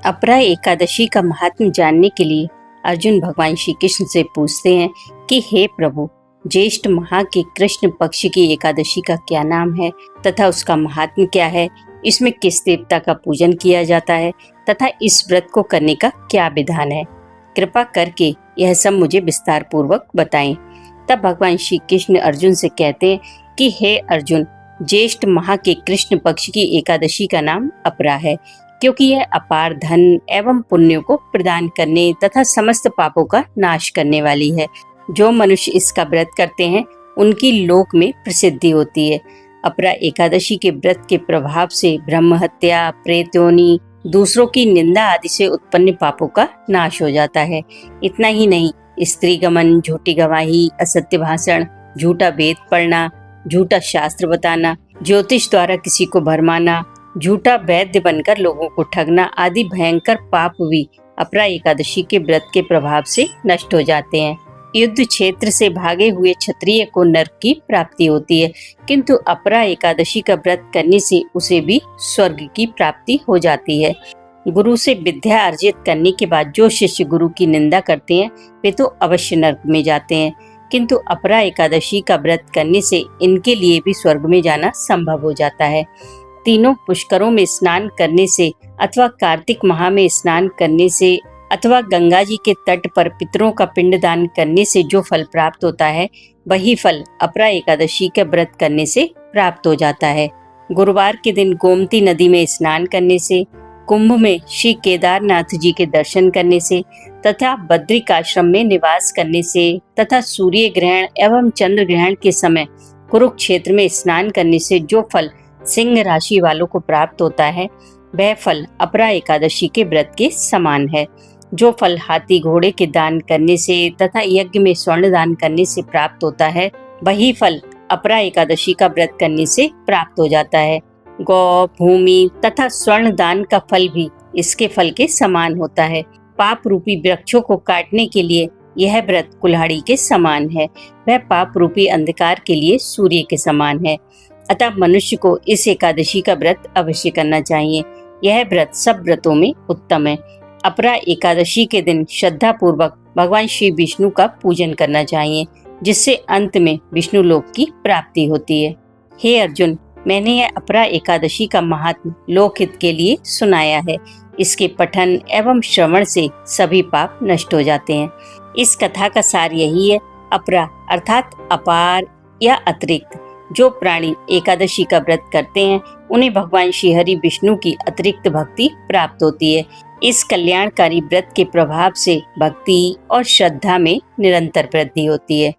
अपरा एकादशी का महात्म्य जानने के लिए अर्जुन भगवान श्री कृष्ण से पूछते हैं कि हे प्रभु, ज्येष्ठ माह के कृष्ण पक्ष की एकादशी का क्या नाम है तथा उसका महात्म्य क्या है, इसमें किस देवता का पूजन किया जाता है तथा इस व्रत को करने का क्या विधान है। कृपा करके यह सब मुझे विस्तार पूर्वक बताएं। तब भगवान श्री कृष्ण अर्जुन से कहते हैं कि हे अर्जुन, ज्येष्ठ माह के कृष्ण पक्ष की एकादशी का नाम अपरा है, क्योंकि यह अपार धन एवं पुण्यों को प्रदान करने तथा समस्त पापों का नाश करने वाली है। जो मनुष्य इसका व्रत करते हैं उनकी लोक में प्रसिद्धि होती है। अपरा एकादशी के व्रत के प्रभाव से ब्रह्म हत्या, प्रेतयोनि, दूसरों की निंदा आदि से उत्पन्न पापों का नाश हो जाता है। इतना ही नहीं, स्त्री गमन, झूठी गवाही, असत्य भाषण, झूठा वेद पढ़ना, झूठा शास्त्र बताना, ज्योतिष द्वारा किसी को भरमाना, झूठा वैद्य बनकर लोगों को ठगना आदि भयंकर पाप भी अपरा एकादशी के व्रत के प्रभाव से नष्ट हो जाते हैं। युद्ध क्षेत्र से भागे हुए क्षत्रिय को नरक की प्राप्ति होती है, किंतु अपरा एकादशी का व्रत करने से उसे भी स्वर्ग की प्राप्ति हो जाती है। गुरु से विद्या अर्जित करने के बाद जो शिष्य गुरु की निंदा करते हैं वे तो अवश्य नरक में जाते हैं, किंतु अपरा एकादशी का व्रत करने से इनके लिए भी स्वर्ग में जाना संभव हो जाता है। तीनों पुष्करों में स्नान करने से अथवा कार्तिक माह में स्नान करने से अथवा गंगा जी के तट पर पितरों का पिंडदान करने से जो फल प्राप्त होता है, वही फल अपरा एकादशी का व्रत करने से प्राप्त हो जाता है। गुरुवार के दिन गोमती नदी में स्नान करने से, कुंभ में श्री केदारनाथ जी के दर्शन करने से तथा बद्रिकाश्रम में निवास करने से तथा सूर्य ग्रहण एवं चंद्र ग्रहण के समय कुरुक्षेत्र में स्नान करने से जो फल सिंह राशि वालों को प्राप्त होता है, वह फल अपरा एकादशी के व्रत के समान है। जो फल हाथी घोड़े के दान करने से तथा यज्ञ में स्वर्ण दान करने से प्राप्त होता है, वही फल अपरा एकादशी का व्रत करने से प्राप्त हो जाता है। गौ, भूमि तथा स्वर्ण दान का फल भी इसके फल के समान होता है। पाप रूपी वृक्षों को काटने के लिए यह व्रत कुल्हाड़ी के समान है। वह पाप रूपी अंधकार के लिए सूर्य के समान है। अतः मनुष्य को इस एकादशी का व्रत अवश्य करना चाहिए। यह व्रत सब व्रतों में उत्तम है। अपरा एकादशी के दिन श्रद्धा पूर्वक भगवान श्री विष्णु का पूजन करना चाहिए, जिससे अंत में विष्णु लोक की प्राप्ति होती है। हे अर्जुन, मैंने यह अपरा एकादशी का महात्म्य लोकहित के लिए सुनाया है। इसके पठन एवं श्रवण से सभी पाप नष्ट हो जाते हैं। इस कथा का सार यही है, अपरा अर्थात अपार या अतिरिक्त। जो प्राणी एकादशी का व्रत करते हैं उन्हें भगवान श्री हरि विष्णु की अतिरिक्त भक्ति प्राप्त होती है। इस कल्याणकारी व्रत के प्रभाव से भक्ति और श्रद्धा में निरंतर वृद्धि होती है।